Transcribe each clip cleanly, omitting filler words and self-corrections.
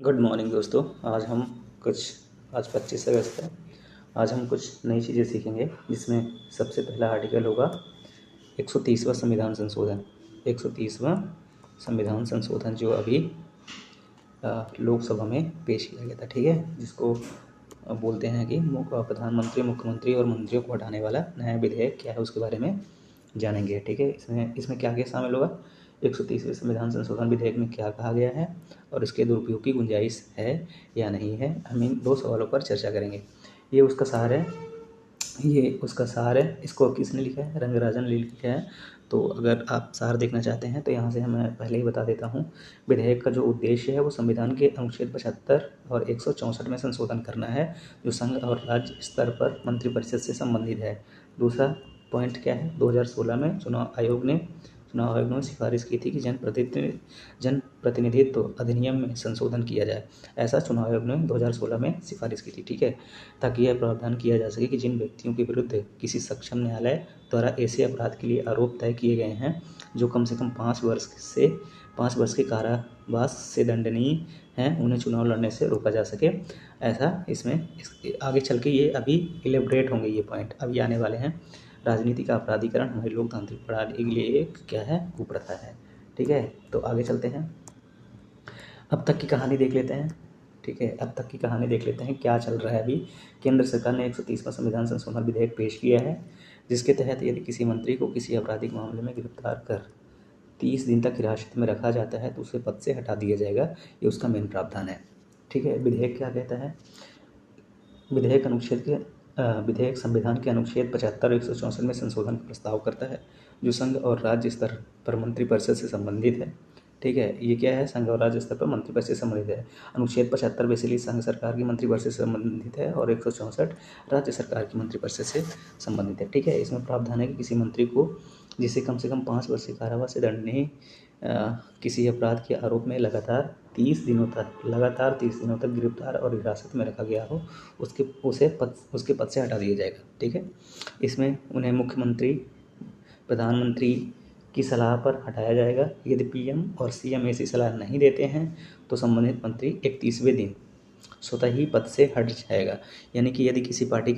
Good morning दोस्तों। आज 25 अगस्त है। आज हम कुछ नई चीज़ें सीखेंगे, जिसमें सबसे पहला आर्टिकल होगा 130वां संविधान संशोधन। 130वां संविधान संशोधन जो अभी लोकसभा में पेश किया गया था, ठीक है, जिसको बोलते हैं कि प्रधानमंत्री, मुख्यमंत्री और मंत्रियों को हटाने वाला नया विधेयक क्या है, उसके बारे में जानेंगे। ठीक है, इसमें क्या क्या शामिल होगा, 130वें संविधान संशोधन विधेयक में क्या कहा गया है और इसके दुरुपयोग की गुंजाइश है या नहीं है। हम इन 2 सवालों पर चर्चा करेंगे। ये उसका सार है। इसको किसने लिखा है? रंगराजन ने लिखा है। तो अगर आप सार देखना चाहते हैं तो यहाँ से मैं पहले ही बता देता हूँ। विधेयक का जो उद्देश्य है वो संविधान के अनुच्छेद 75 और 164 में संशोधन करना है, जो संघ और राज्य स्तर पर मंत्रिपरिषद से संबंधित है। दूसरा पॉइंट क्या है, 2016 में चुनाव आयोग ने सिफारिश की थी कि जनप्रतिनिधित्व अधिनियम में संशोधन किया जाए। ऐसा चुनाव आयोग ने 2016 में सिफारिश की थी, ठीक है, ताकि यह प्रावधान किया जा सके कि जिन व्यक्तियों के विरुद्ध किसी सक्षम न्यायालय द्वारा ऐसे अपराध के लिए आरोप तय किए गए हैं जो कम से कम 5 वर्ष के कारावास से दंडनीय हैं, उन्हें चुनाव लड़ने से रोका जा सके। ऐसा इसमें आगे चल के ये अभी इलेबोरेट होंगे, ये पॉइंट अभी आने वाले हैं। राजनीति का अपराधीकरण हमारी लोकतांत्रिक प्रणाली के लिए एक क्या है, कुप्रथा है। ठीक है, तो आगे चलते हैं। अब तक की कहानी देख लेते हैं। ठीक है, अब तक की कहानी देख लेते हैं क्या चल रहा है अभी। केंद्र सरकार ने 130वां संविधान संशोधन विधेयक पेश किया है, जिसके तहत यदि किसी मंत्री को किसी आपराधिक मामले में गिरफ्तार कर 30 दिन तक हिरासत में रखा जाता है तो उसे पद से हटा दिया जाएगा। ये उसका मेन प्रावधान है। ठीक है, विधेयक क्या कहता है? विधेयक संविधान के अनुच्छेद 75 और 164 में संशोधन का प्रस्ताव करता है, जो संघ और राज्य स्तर पर मंत्रिपरिषद से संबंधित है। ठीक है, ये क्या है? संघ और राज्य स्तर पर मंत्रिपरिषद से संबंधित है। अनुच्छेद 75 बेसिकली संघ सरकार की मंत्रिपरिषद से संबंधित है और 164 राज्य सरकार की मंत्रिपरिषद से संबंधित है। ठीक है, इसमें प्रावधान है कि किसी मंत्री को जिसे कम से कम 5 वर्ष के कारावास से दंडनीय किसी अपराध के आरोप में लगातार 30 दिनों तक गिरफ्तार और हिरासत में रखा गया हो, उसके पद से हटा दिया जाएगा। ठीक है, इसमें उन्हें मुख्यमंत्री, प्रधानमंत्री की सलाह पर हटाया जाएगा। यदि पीएम और सीएम ऐसी सलाह नहीं देते हैं तो संबंधित मंत्री 31वें दिन स्वतः ही पद से हट जाएगा। यानी कि यदि किसी पार्टी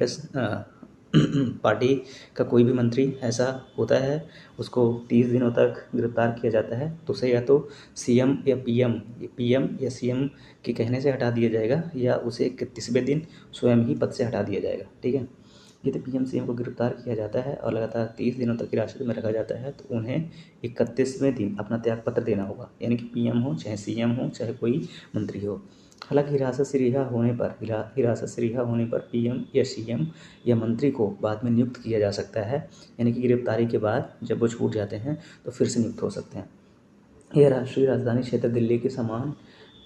का कोई भी मंत्री ऐसा होता है, उसको 30 दिनों तक गिरफ्तार किया जाता है, तो उसे या तो सीएम या सीएम के कहने से हटा दिया जाएगा या उसे 31वें दिन स्वयं ही पद से हटा दिया जाएगा। ठीक है, यदि पीएम सीएम को गिरफ्तार किया जाता है और लगातार 30 दिनों तक हिरासत में रखा जाता है तो उन्हें 31वें दिन अपना त्यागपत्र देना होगा। यानी कि पीएम हो चाहे सीएम हो चाहे कोई मंत्री हो। हालांकि हिरासत से रिहा होने पर पीएम या सीएम या मंत्री को बाद में नियुक्त किया जा सकता है। यानी कि गिरफ्तारी के बाद जब वो छूट जाते हैं तो फिर से नियुक्त हो सकते हैं। यह राष्ट्रीय राजधानी क्षेत्र दिल्ली के समान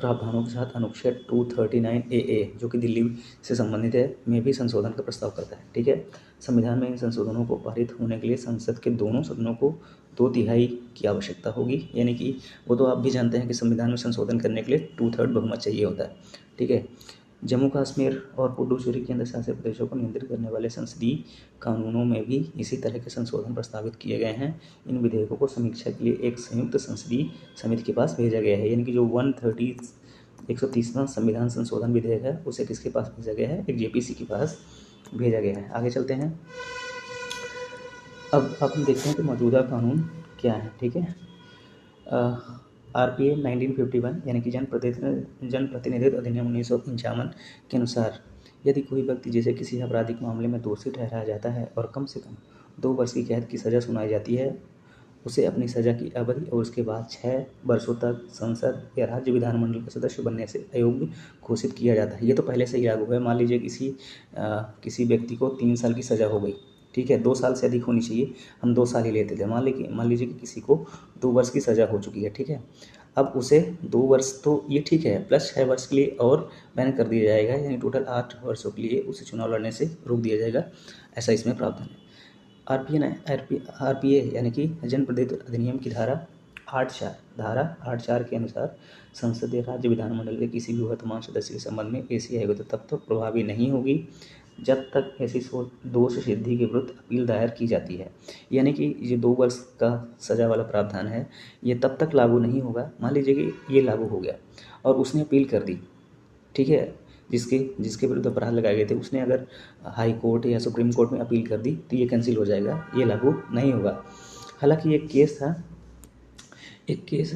प्रावधानों के साथ अनुच्छेद 239 AA, जो कि दिल्ली से संबंधित है, में भी संशोधन का प्रस्ताव करता है। ठीक है, संविधान में इन संशोधनों को पारित होने के लिए संसद के दोनों सदनों को 2/3 की आवश्यकता होगी। यानी कि वो तो आप भी जानते हैं कि संविधान में संशोधन करने के लिए 2/3 बहुमत चाहिए होता है। ठीक है, जम्मू कश्मीर और पुडुचेरी केंद्र शासित प्रदेशों को नियंत्रित करने वाले संसदीय कानूनों में भी इसी तरह के संशोधन प्रस्तावित किए गए हैं। इन विधेयकों को समीक्षा के लिए एक संयुक्त संसदीय समिति के पास भेजा गया है। यानी कि जो 130वां संविधान संशोधन विधेयक है उसे किसके पास भेजा गया है? एक जेपीसी के पास भेजा गया है। आगे चलते हैं। अब हम देखते हैं कि मौजूदा कानून क्या है। ठीक है, RPA 1951 यानी कि जनप्रतिनिधित्व अधिनियम 1955 के अनुसार यदि कोई व्यक्ति जिसे किसी आपराधिक मामले में दोषी ठहराया जाता है और कम से कम 2 वर्ष की कैद की सज़ा सुनाई जाती है, उसे अपनी सज़ा की अवधि और उसके बाद 6 वर्षों तक संसद या राज्य विधानमंडल का सदस्य बनने से अयोग्य घोषित किया जाता है। ये तो पहले से ही लागू है। मान लीजिए किसी व्यक्ति को 3 साल की सज़ा हो गई, ठीक है, 2 साल से अधिक होनी चाहिए, हम 2 साल ही लेते थे। मान लीजिए कि किसी को 2 वर्ष की सज़ा हो चुकी है। ठीक है, अब उसे 2 वर्ष तो ये ठीक है, प्लस 6 वर्ष के लिए और बैन कर दिया जाएगा, यानी टोटल 8 वर्षों के लिए उसे चुनाव लड़ने से रोक दिया जाएगा। ऐसा इसमें प्रावधान है। RPA यानी कि जनप्रतिनिधित्व अधिनियम की धारा 8(4) के अनुसार संसद या राज्य विधानमंडल के किसी भी वर्तमान सदस्य के संबंध में ऐसी आयोग तब तक प्रभावी नहीं होगी जब तक ऐसी दोष सिद्धि के विरुद्ध अपील दायर की जाती है। यानी कि ये 2 वर्ष का सज़ा वाला प्रावधान है, ये तब तक लागू नहीं होगा। मान लीजिए कि ये लागू हो गया और उसने अपील कर दी, ठीक है, जिसके विरुद्ध अपराध लगाए गए थे उसने अगर हाई कोर्ट या सुप्रीम कोर्ट में अपील कर दी तो ये कैंसिल हो जाएगा, ये लागू नहीं होगा। हालांकि एक केस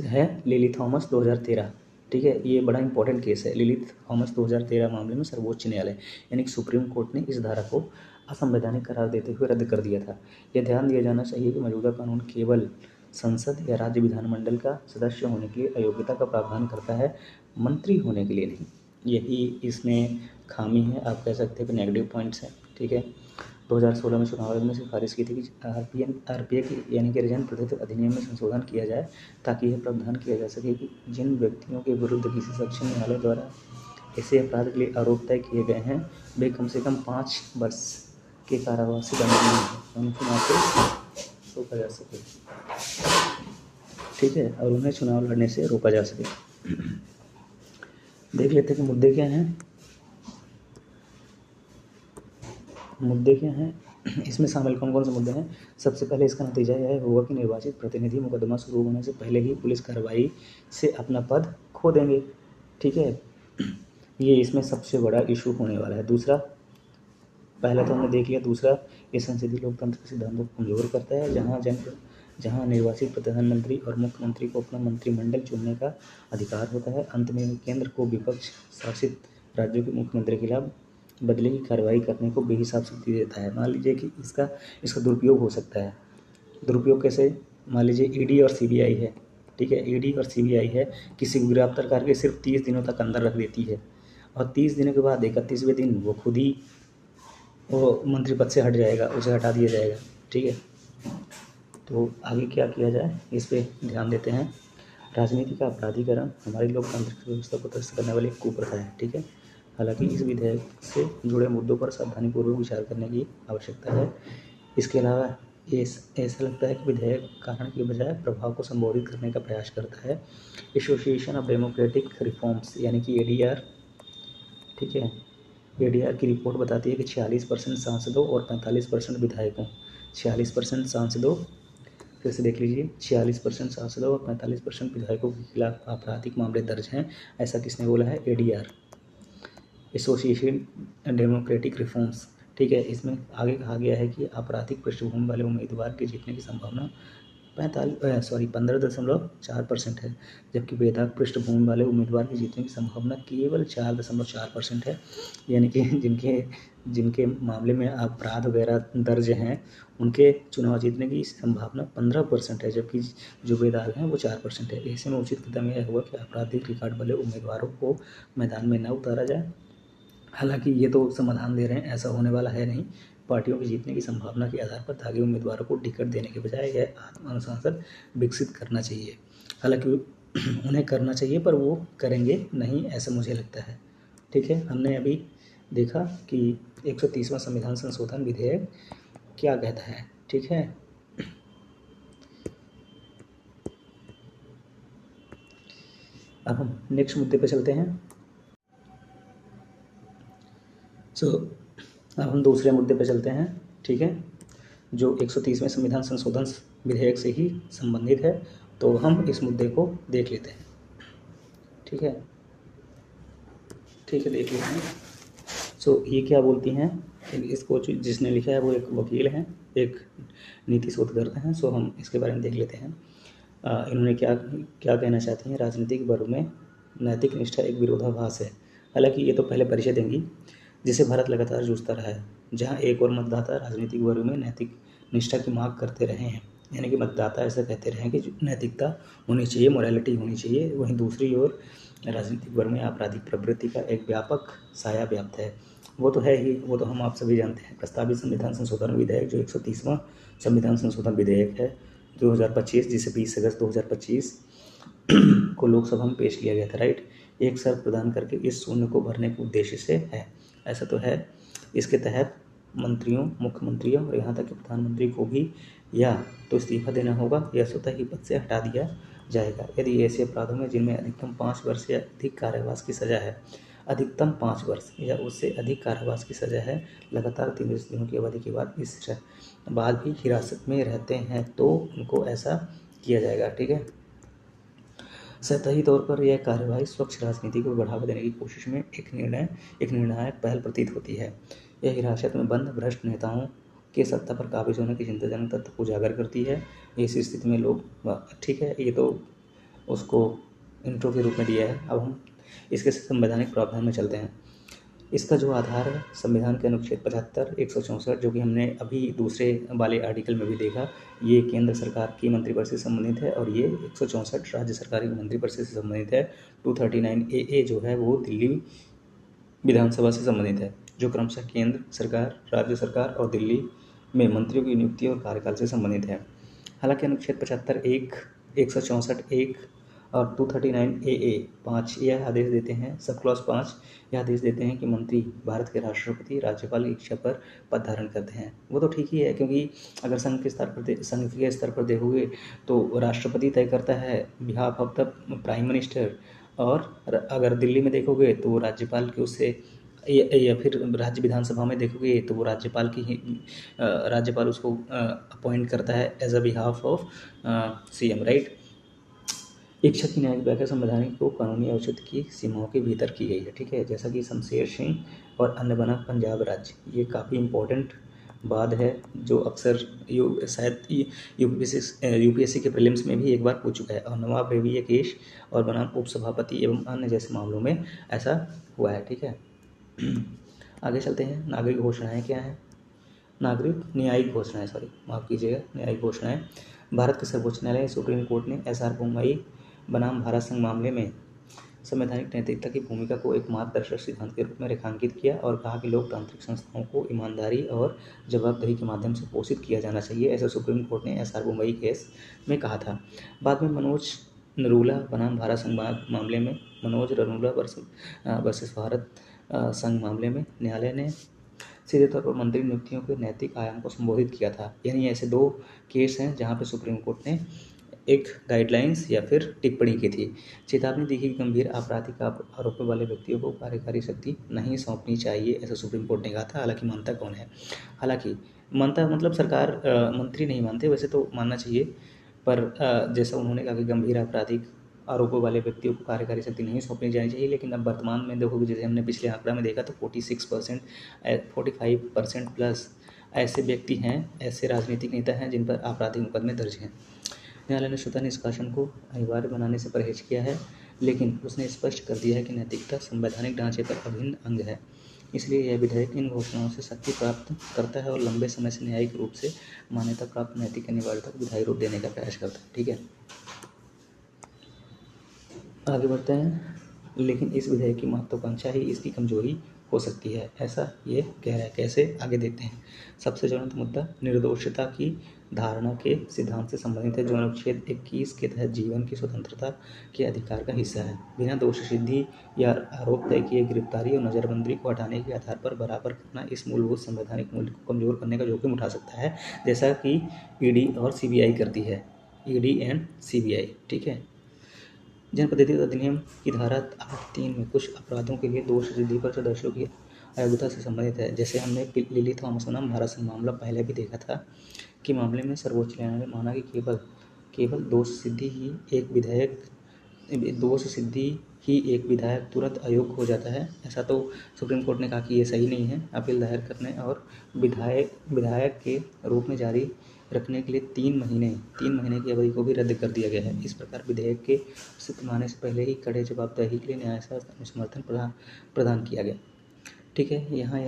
है लिली थॉमस 2013, ठीक है, ये बड़ा इंपॉर्टेंट केस है। लिली थॉमस 2013 मामले में सर्वोच्च न्यायालय यानी कि सुप्रीम कोर्ट ने इस धारा को असंवैधानिक करार देते हुए रद्द कर दिया था। यह ध्यान दिया जाना चाहिए कि मौजूदा कानून केवल संसद या राज्य विधानमंडल का सदस्य होने के लिए अयोग्यता का प्रावधान करता है, मंत्री होने के लिए नहीं। यही इसमें खामी है, आप कह सकते हैं कि नेगेटिव पॉइंट्स हैं, ठीक है। 2016 में चुनाव आयोग ने सिफारिश की थी कि आरपीए की यानी कि रीजन प्रतिनिधित्व अधिनियम में संशोधन किया जाए ताकि यह प्रावधान किया जा सके कि जिन व्यक्तियों के विरुद्ध किसी सक्षम न्यायालय द्वारा ऐसे अपराध के लिए आरोप तय किए गए हैं वे कम से कम 5 वर्ष के कारावास से दंडनीय हैं, उन्हें चुनाव से रोका जा सके, ठीक है, और उन्हें चुनाव लड़ने से रोका जा सके। देख लेते हैं कि मुद्दे क्या हैं। इसमें शामिल कौन कौन से मुद्दे हैं। सबसे पहले इसका नतीजा यह होगा कि निर्वाचित प्रतिनिधि मुकदमा शुरू होने से पहले ही पुलिस कार्रवाई से अपना पद खो देंगे, ठीक है, ये इसमें सबसे बड़ा इशू होने वाला है। दूसरा, पहला तो हमने देख लिया। दूसरा, ये संसदीय लोकतंत्र के सिद्धांतों को कमजोर करता है, जहाँ निर्वाचित प्रधानमंत्री और मुख्यमंत्री को अपना मंत्रिमंडल चुनने का अधिकार होता है। अंत में केंद्र को विपक्ष शासित राज्यों के मुख्यमंत्री के खिलाफ बदले की कार्रवाई करने को बेहिसाब शक्ति देता है। मान लीजिए कि इसका दुरुपयोग हो सकता है। दुरुपयोग कैसे? मान लीजिए ईडी और सीबीआई है, ठीक है, ईडी और सीबीआई है, किसी को गिरफ्तार करके सिर्फ 30 दिनों तक अंदर रख देती है और 30 दिनों के बाद 31वें दिन वो खुद ही वो मंत्री पद से हट जाएगा, उसे हटा दिया जाएगा, ठीक है। तो आगे क्या किया जाए इस पर ध्यान देते हैं। राजनीति का अपराधीकरण हमारी लोकतांत्रिक व्यवस्था को त्रस्त करने वाली एक कुप्रथा है, ठीक है। हालांकि इस विधेयक से जुड़े मुद्दों पर सावधानीपूर्वक विचार करने की आवश्यकता है। इसके अलावा ऐसा लगता है कि विधेयक कारण के बजाय प्रभाव को संबोधित करने का प्रयास करता है। एसोसिएशन ऑफ डेमोक्रेटिक रिफॉर्म्स यानी कि एडीआर, ठीक है, एडीआर की रिपोर्ट बताती है कि 46% सांसदों और 45% विधायकों 46% सांसदों, फिर से देख लीजिए, 46% सांसदों और 45% विधायकों के खिलाफ आपराधिक मामले दर्ज हैं। ऐसा किसने बोला है? एडीआर, एसोसिएशन डेमोक्रेटिक रिफॉर्म्स, ठीक है। इसमें आगे कहा गया है कि आपराधिक पृष्ठभूमि वाले उम्मीदवार के जीतने की संभावना 15.4% है, जबकि बेदाग पृष्ठभूमि वाले उम्मीदवार के जीतने की संभावना केवल 4.4% है। यानी कि जिनके मामले में अपराध वगैरह दर्ज हैं उनके चुनाव जीतने की संभावना 15% है, जबकि जो बेदाग हैं वो 4% है। ऐसे में उचित कदम यह होगा कि आपराधिक रिकॉर्ड वाले उम्मीदवारों को मैदान में न उतारा जाए। हालांकि ये तो समाधान दे रहे हैं, ऐसा होने वाला है नहीं। पार्टियों के जीतने की संभावना के आधार पर दागी उम्मीदवारों को टिकट देने के बजाय यह आत्मानुशासन विकसित करना चाहिए। हालांकि उन्हें करना चाहिए पर वो करेंगे नहीं, ऐसा मुझे लगता है, ठीक है। हमने अभी देखा कि 130वां संविधान संशोधन विधेयक क्या कहता है, ठीक है। अब हम नेक्स्ट मुद्दे पर चलते हैं। अब हम दूसरे मुद्दे पर चलते हैं, ठीक है, जो 130वें संविधान संशोधन विधेयक से ही संबंधित है। तो हम इस मुद्दे को देख लेते हैं, ठीक है, देख लेते हैं। ये क्या बोलती हैं? इसको जिसने लिखा है वो एक वकील हैं, एक नीति शोधकर्ता हैं। हम इसके बारे में देख लेते हैं। इन्होंने क्या कहना चाहते हैं। राजनीतिक वर्ग में नैतिक निष्ठा एक विरोधाभास है। हालांकि ये तो पहले परिचय देंगी, जिसे भारत लगातार जूझता रहा है, जहां एक और मतदाता राजनीतिक वर्ग में नैतिक निष्ठा की मांग करते रहे हैं। यानी कि मतदाता ऐसा कहते रहे हैं कि नैतिकता होनी चाहिए, मोरालिटी होनी चाहिए। वहीं दूसरी ओर राजनीतिक वर्ग में आपराधिक प्रवृत्ति का एक व्यापक साया व्याप्त है। वो तो है ही, वो तो हम आप सभी जानते हैं। प्रस्तावित संविधान संशोधन विधेयक जो 130वां संविधान संशोधन विधेयक है 2025, जिसे 20 अगस्त 2025 को लोकसभा में पेश किया गया था, राइट, एक शर्त प्रदान करके इस शून्य को भरने के उद्देश्य से है। ऐसा तो है। इसके तहत मंत्रियों, मुख्यमंत्रियों और यहाँ तक कि प्रधानमंत्री को भी या तो इस्तीफा देना होगा या स्वतः ही पद से हटा दिया जाएगा यदि ऐसे अपराधों में जिनमें अधिकतम 5 वर्ष या अधिक कारावास की सजा है अधिकतम 5 वर्ष या उससे अधिक कारावास की सज़ा है, लगातार 30 दिनों की अवधि के बाद बाद भी हिरासत में रहते हैं तो उनको ऐसा किया जाएगा। ठीक है। सतही तौर पर यह कार्यवाही स्वच्छ राजनीति को बढ़ावा देने की कोशिश में एक निर्णायक पहल प्रतीत होती है। यह हिरासत में बंद भ्रष्ट नेताओं के सत्ता पर काबिज होने के चिंताजनक तथ्य को उजागर करती है। इस स्थिति में लोग, ठीक है, ये तो उसको इंट्रो के रूप में दिया है। अब हम इसके संवैधानिक प्रावधान में चलते हैं। इसका जो आधार है संविधान के अनुच्छेद 75, 164, जो कि हमने अभी दूसरे वाले आर्टिकल में भी देखा, ये केंद्र सरकार की मंत्रिपरिषद से संबंधित है और ये 164 राज्य सरकार की मंत्रिपरिषद से संबंधित है। 239 AA जो है वो दिल्ली विधानसभा से संबंधित है, जो क्रमशः केंद्र सरकार, राज्य सरकार और दिल्ली में मंत्रियों की नियुक्ति और कार्यकाल से संबंधित है। हालांकि अनुच्छेद 75 1, 164 1 और 239 AA 5 यह आदेश देते हैं, सब क्लॉज 5 यह आदेश देते हैं कि मंत्री भारत के राष्ट्रपति राज्यपाल की इच्छा पर पद धारण करते हैं। वो तो ठीक ही है, क्योंकि अगर संघ के स्तर पर देखोगे तो राष्ट्रपति तय करता है behalf of the prime minister, और अगर दिल्ली में देखोगे तो राज्यपाल के उससे या फिर राज्य विधानसभा में देखोगे तो वो राज्यपाल उसको अपॉइंट करता है as a behalf of CM, right. इच्छा की न्यायिक व्याख्या संवैधानिक को कानूनी औचित्य की सीमाओं के भीतर की गई है। ठीक है, जैसा कि शमशेर सिंह और अन्य बना पंजाब राज्य, ये काफ़ी इम्पोर्टेंट बात है जो अक्सर शायद UPSC के प्रीलिम्स में भी एक बार पूछ चुका है, और नवाब रेविया केस और बनाम उपसभापति एवं अन्य जैसे मामलों में ऐसा हुआ है। ठीक है। आगे चलते हैं। नागरिक घोषणाएं क्या हैं? न्यायिक घोषणाएं, माफ़ कीजिएगा, न्यायिक घोषणाएं। भारत के सर्वोच्च न्यायालय सुप्रीम कोर्ट ने SR बोम्मई बनाम भारत संघ मामले में संवैधानिक नैतिकता की भूमिका को एक मार्गदर्शक सिद्धांत के रूप में रेखांकित किया और कहा कि लोकतांत्रिक संस्थाओं को ईमानदारी और जवाबदेही के माध्यम से पोषित किया जाना चाहिए, ऐसा सुप्रीम कोर्ट ने SR बोम्मई केस में कहा था। बाद में मनोज नरूला बनाम भारत संघ मामले में, मनोज नरूला वर्सेस भारत संघ मामले में न्यायालय ने सीधे तौर पर मंत्री नियुक्तियों के नैतिक आयाम को संबोधित किया था। यानी ऐसे 2 केस हैं जहां पे सुप्रीम कोर्ट ने एक गाइडलाइंस या फिर टिप्पणी की थी। चेतावनी दी कि गंभीर आपराधिक आरोपों वाले व्यक्तियों को कार्यकारी शक्ति नहीं सौंपनी चाहिए, ऐसा सुप्रीम कोर्ट ने कहा था। हालांकि मानता कौन है? हालांकि मानता मतलब सरकार, मंत्री नहीं मानते, वैसे तो मानना चाहिए, पर जैसा उन्होंने कहा कि गंभीर आपराधिक आरोपों वाले व्यक्तियों को कार्यकारी शक्ति नहीं सौंपनी जानी चाहिए, लेकिन अब वर्तमान में देखोगे, जैसे हमने पिछले आंकड़ा में देखा, तो 46%, 45% प्लस ऐसे व्यक्ति हैं, ऐसे राजनीतिक नेता हैं जिन पर आपराधिक मुकदमे दर्ज हैं। न्यायालय ने स्वतः निष्कासन को अनिवार्य बनाने से परहेज किया है, लेकिन उसने स्पष्ट कर दिया है कि नैतिकता संवैधानिक ढांचे पर अभिन्न अंग है। इसलिए यह विधेयक इन घोषणाओं से शक्ति प्राप्त करता है और लंबे समय से न्यायिक रूप से मान्यता प्राप्त नैतिक अनिवार्यता को विधायी रूप देने का प्रयास करता है। ठीक है, आगे बढ़ते हैं। लेकिन इस विधेयक की महत्वाकांक्षा ही इसकी कमजोरी हो सकती है, ऐसा ये कह रहा है। कैसे? आगे देखते हैं। सबसे ज्वलंत मुद्दा निर्दोषता की धारणा के सिद्धांत से संबंधित है, जो अनुच्छेद 21 के तहत जीवन की स्वतंत्रता के अधिकार का हिस्सा है। बिना दोष सिद्धि या आरोप तय किए गिरफ्तारी और नज़रबंदी को हटाने के आधार पर बराबर करना इस मूलभूत संवैधानिक मूल्य को कमजोर करने का जोखिम उठा सकता है, जैसा कि ED और CBI करती है। ED एंड CBI, ठीक है। जनप्रतिनिधि अधिनियम की धारा 8(3) में कुछ अपराधों के लिए दोष सिद्धि पर सदस्यों की अयोग्यता से संबंधित है। जैसे हमने लिली थॉमस बनाम भारत संघ मामला पहले भी देखा था कि मामले में सर्वोच्च न्यायालय ने माना कि केवल दोष सिद्धि ही एक विधायक तुरंत अयोग्य हो जाता है। ऐसा तो सुप्रीम कोर्ट ने कहा कि ये सही नहीं है। अपील दायर करने और विधायक के रूप में जारी रखने के लिए 3 महीने की अवधि को भी रद्द कर दिया गया है। इस प्रकार विधेयक के अस्तित्व आने से पहले ही कड़े जवाबदेही के लिए न्यायशास्त्र में समर्थन प्रदान किया गया। ठीक है, यहाँ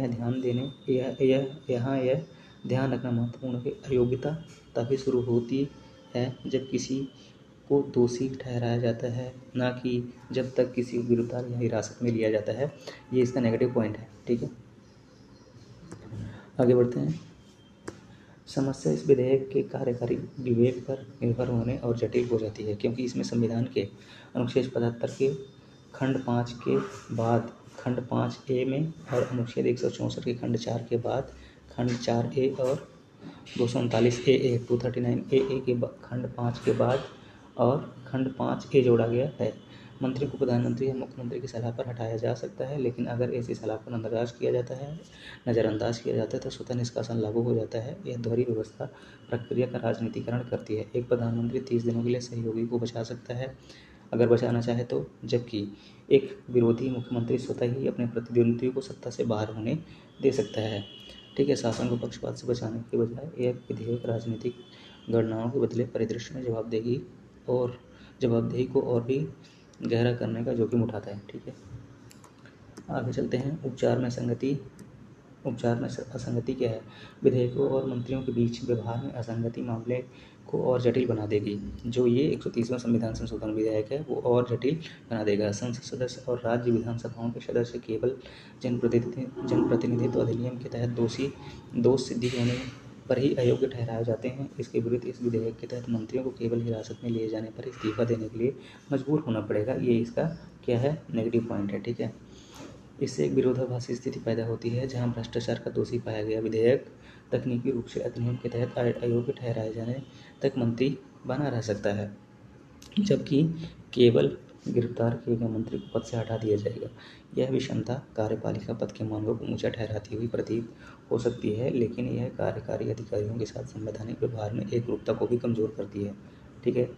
यह ध्यान रखना महत्वपूर्ण है कि अयोग्यता तभी शुरू होती है जब किसी को दोषी ठहराया जाता है, ना कि जब तक किसी को गिरफ्तार या हिरासत में लिया जाता है। ये इसका नेगेटिव पॉइंट है। ठीक है, आगे बढ़ते हैं। समस्या इस विधेयक के कार्यकारी विवेक पर निर्भर होने और जटिल हो जाती है, क्योंकि इसमें संविधान के अनुच्छेद 75 के खंड 5 के बाद खंड 5A में और अनुच्छेद 164 के खंड 4 के बाद खंड 4A और 239 AA 239 AA के खंड 5 के बाद और खंड 5A जोड़ा गया है। मंत्री को प्रधानमंत्री या मुख्यमंत्री की सलाह पर हटाया जा सकता है, लेकिन अगर ऐसी सलाह को नज़रअंदाज किया जाता है तो स्वतः निष्कासन लागू हो जाता है। यह दोहरी व्यवस्था प्रक्रिया का राजनीतिकरण करती है। एक प्रधानमंत्री 30 दिनों के लिए सहयोगी को बचा सकता है अगर बचाना चाहे तो, जबकि एक विरोधी मुख्यमंत्री स्वतः ही अपने प्रतिद्वंदी को सत्ता से बाहर होने दे सकता है। ठीक है, शासन को पक्षपात से बचाने के बजाय यह विधेयक राजनीतिक गणनाओं के बदले परिदृश्य में जवाबदेही को और भी गहरा करने का जोखिम उठाता है। ठीक है, आगे चलते हैं। उपचार में असंगति क्या है? विधेयकों और मंत्रियों के बीच व्यवहार में असंगति मामले को और जटिल बना देगी। जो ये 130वां संविधान संशोधन विधेयक है वो और जटिल बना देगा। संसद सदस्य और राज्य विधानसभाओं के सदस्य केवल जनप्रतिनिधित्व अधिनियम के तहत दोष सिद्धि होने पर ही अयोग्य ठहराए जाते हैं। इसके विरुद्ध इस विधेयक के तहत मंत्रियों को केवल हिरासत में लिए जाने पर इस्तीफा देने के लिए मजबूर होना पड़ेगा। ये इसका क्या है, नेगेटिव पॉइंट है। ठीक है, इससे एक विरोधाभासी स्थिति पैदा होती है जहां भ्रष्टाचार का दोषी पाया गया विधायक तकनीकी रूप से अधिनियम के तहत अयोग्य ठहराए जाने तक मंत्री बना रह सकता है, जबकि केवल गिरफ्तार किए गए मंत्री को पद से हटा दिया जाएगा। यह विषमता कार्यपालिका पद के मानकों को ऊंचा ठहराती हुई प्रतीत हो सकती है, लेकिन यह कार्यकारी अधिकारियों के साथ संवैधानिक व्यवहार में एकरूपता को भी कमजोर करती है। ठीक है,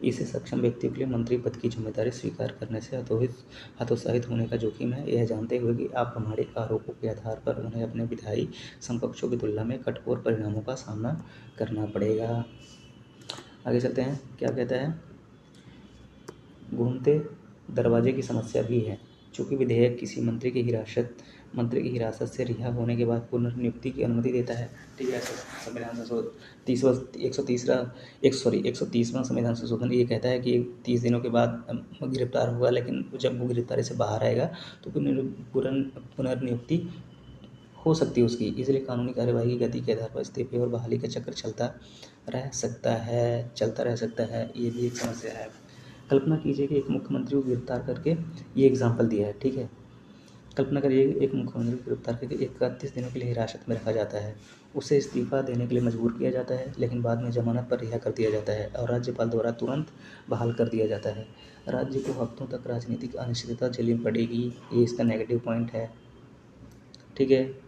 इसे सक्षम व्यक्तियों के लिए मंत्री पद की जिम्मेदारी स्वीकार करने से हतोत्साहित होने का जोखिम है, यह जानते हुए कि आप प्रामाणिक आरोपों के आधार पर उन्हें अपने विधायी समकक्षों की तुलना में कठोर परिणामों का सामना करना पड़ेगा। आगे चलते हैं, क्या कहता है, घूमते दरवाजे की समस्या भी है। चूंकि विधेयक किसी मंत्री की हिरासत से रिहा होने के बाद पुनर्नियुक्ति की अनुमति देता है। ठीक है, संविधान संशोधन 130वां संविधान संशोधन ये कहता है कि 30 दिनों के बाद गिरफ्तार होगा, लेकिन जब वो गिरफ्तारी से बाहर आएगा तो पुनर्नियुक्ति हो सकती है उसकी। इसलिए कानूनी कार्यवाही की गति के आधार पर इस्तीफे और बहाली का चक्र चलता रह सकता है। ये भी एक समस्या है। कल्पना कीजिए कि एक मुख्यमंत्री को गिरफ्तार करके, ये एग्जाम्पल दिया है। ठीक है, कल्पना करिए एक मुख्यमंत्री को गिरफ्तार करके 31 दिनों के लिए हिरासत में रखा जाता है। उसे इस्तीफा देने के लिए मजबूर किया जाता है, लेकिन बाद में जमानत पर रिहा कर दिया जाता है और राज्यपाल द्वारा तुरंत बहाल कर दिया जाता है। राज्य को हफ्तों तक राजनीतिक अनिश्चितता झेलनी पड़ेगी। ये इसका नेगेटिव पॉइंट है। ठीक है,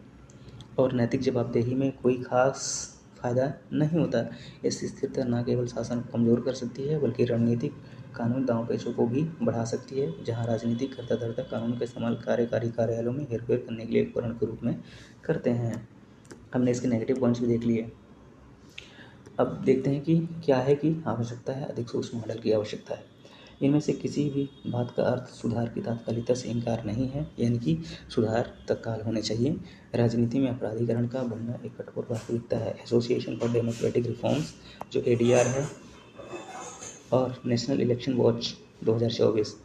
और नैतिक जवाबदेही में कोई खास फायदा नहीं होता। इस स्थिरता न केवल शासन को कमजोर कर सकती है, बल्कि रणनीतिक कानूनी दांवपेचों को भी बढ़ा सकती है, जहां राजनीतिक करता धरता कानून का इस्तेमाल कार्यकारी कार्यालयों में हेरफेर करने के लिए एक उपकरण के रूप में करते हैं। हमने इसके नेगेटिव पॉइंट्स भी देख लिए। अब देखते हैं कि क्या है कि आवश्यकता है, अधिक सूक्ष्म मॉडल की आवश्यकता है। इनमें से किसी भी बात का अर्थ सुधार की तात्कालिकता से इनकार नहीं है, यानी कि सुधार तत्काल होने चाहिए। राजनीति में अपराधीकरण का बढ़ना एक कठोर वास्तविकता है। एसोसिएशन फॉर डेमोक्रेटिक रिफॉर्म्स जो ADR है और national election watch 2024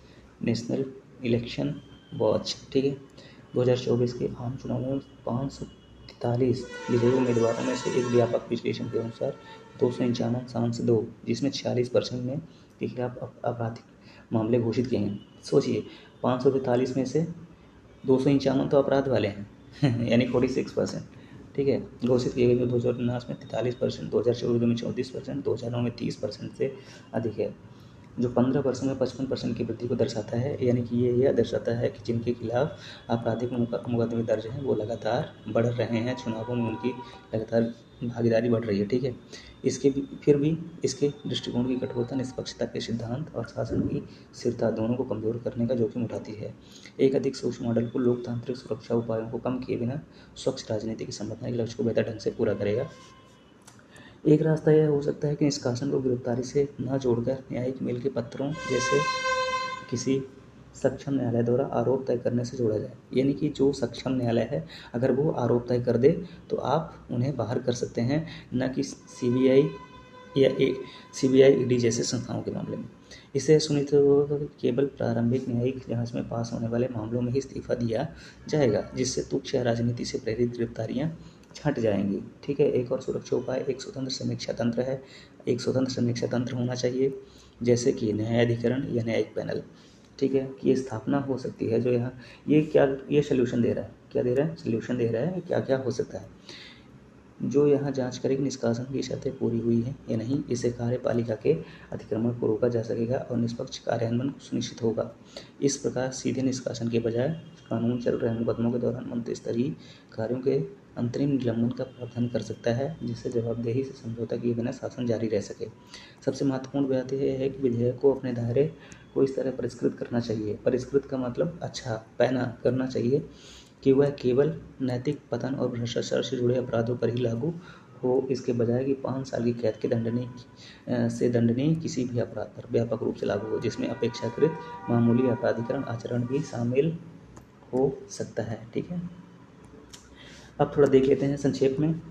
national election watch, ठीक है, 2024 के आम चुनावों में 543 विजयी उम्मीदवारों में से एक व्यापक विश्लेषण के अनुसार 251 सांसदों, जिसमें 46% में के खिलाफ आपराधिक मामले घोषित किए हैं। सोचिए, 543 में से 251 तो अपराध वाले हैं यानी 46%। ठीक है, घोषित किए गए 2019 में 43%, 2014 में 34%, 2009 में 30% से अधिक है, जो 15% में 55% की वृद्धि को दर्शाता है। यानी कि ये यह दर्शाता है कि जिनके खिलाफ आपराधिक मुकदमे दर्ज हैं वो लगातार बढ़ रहे हैं, चुनावों में उनकी लगातार भागीदारी बढ़ रही है। ठीक है, फिर भी इसके दृष्टिकोण की कठोरता निष्पक्षता के सिद्धांत और शासन की स्थिरता दोनों को कमजोर करने का जोखिम उठाती है। एक अधिक सूक्ष्म मॉडल को लोकतांत्रिक सुरक्षा उपायों को कम किए बिना स्वच्छ राजनीति की संवैधानिक लक्ष्य को बेहतर ढंग से पूरा करेगा। एक रास्ता यह हो सकता है कि निष्कासन को गिरफ्तारी से न जोड़कर न्यायिक मेल के पत्रों जैसे किसी सक्षम न्यायालय द्वारा आरोप तय करने से जोड़ा जाए। यानी कि जो सक्षम न्यायालय है, अगर वो आरोप तय कर दे तो आप उन्हें बाहर कर सकते हैं, न कि CBI या CBI ED जैसे संस्थाओं के मामले में। इससे सुनिश्चित होगा कि केवल प्रारंभिक न्यायिक जांच में पास होने वाले मामलों में ही इस्तीफा दिया जाएगा, जिससे तुच्छ राजनीति से प्रेरित गिरफ्तारियां छंट जाएंगी। ठीक है, एक और सुरक्षा उपाय एक स्वतंत्र समीक्षा तंत्र है। एक स्वतंत्र समीक्षा तंत्र होना चाहिए, जैसे कि न्यायाधिकरण या न्यायिक पैनल। ठीक है, कि ये स्थापना हो सकती है, जो यहाँ ये सोल्यूशन दे रहा है। क्या दे रहा है? सोल्यूशन दे रहा है क्या क्या हो सकता है। जो यहाँ जांच करेगी निष्कासन की शर्तें पूरी हुई हैं या नहीं, इससे कार्यपालिका के अतिक्रमण को रोका जा सकेगा और निष्पक्ष कार्यान्वयन सुनिश्चित होगा। इस प्रकार सीधे निष्कासन के बजाय कानून चल रहे मुकदमों के दौरान मंत्री स्तरीय कार्यों के अंतरिम निलंबन का प्रावधान कर सकता है, जिससे जवाबदेही से समझौता किए बिना शासन जारी रह सके। सबसे महत्वपूर्ण बात यह है कि विधेयक को अपने दायरे को इस तरह परिष्कृत करना चाहिए, परिष्कृत का मतलब अच्छा पैना करना चाहिए कि वह केवल नैतिक पतन और भ्रष्टाचार से जुड़े अपराधों पर ही लागू हो, इसके बजाय कि 5 साल की कैद के दंडनीय किसी भी अपराध पर व्यापक रूप से लागू हो, जिसमें अपेक्षाकृत मामूली आपराधिकरण आचरण भी शामिल हो सकता है। ठीक है, अब थोड़ा देख लेते हैं संक्षेप में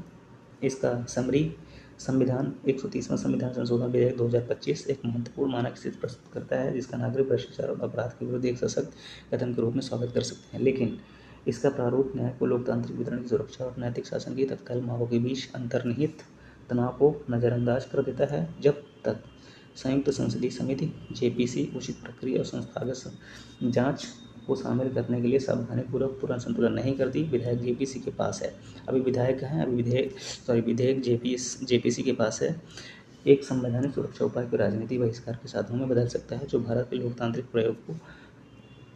इसका समरी। संविधान 130वां संविधान संशोधन विधेयक 2025 एक महत्वपूर्ण मानक स्थिति प्रस्तुत करता है, जिसका नागरिक भ्रष्टाचार और अपराध के विरुद्ध एक सशक्त कदम के रूप में स्वागत कर सकते हैं। लेकिन इसका प्रारूप न्याय को लोकतांत्रिक वितरण की सुरक्षा और नैतिक शासन की तत्काल मांगों के बीच अंतर्निहित तनाव को नज़रअंदाज कर देता है। जब तक संयुक्त संसदीय समिति जेपीसी उचित प्रक्रिया और संस्थागत जांच को शामिल करने के लिए सावधानीपूर्वक पूर्ण संतुलन नहीं करती, विधायक जेपीसी के पास है। अभी विधायक हैं, अभी विधेयक जेपीसी के पास है। एक संवैधानिक सुरक्षा उपाय को राजनीतिक बहिष्कार के साधनों में बदल सकता है, जो भारत के लोकतांत्रिक प्रयोग को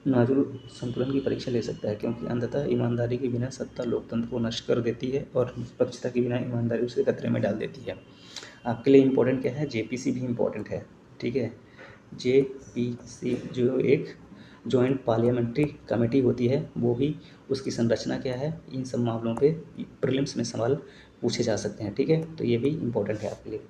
नाजुल संतुलन की परीक्षा ले सकता है, क्योंकि अंततः ईमानदारी के बिना सत्ता लोकतंत्र को नष्ट कर देती है और निष्पक्षता के बिना ईमानदारी उसे खतरे में डाल देती है। आपके लिए इम्पोर्टेंट क्या है, जेपीसी भी इम्पोर्टेंट है। ठीक है, जेपीसी जो एक जॉइंट पार्लियामेंट्री कमेटी होती है, वो भी उसकी संरचना क्या है, इन सब मामलों पे प्रीलिम्स में सवाल पूछे जा सकते हैं। ठीक है, तो ये भी इम्पोर्टेंट है आपके लिए।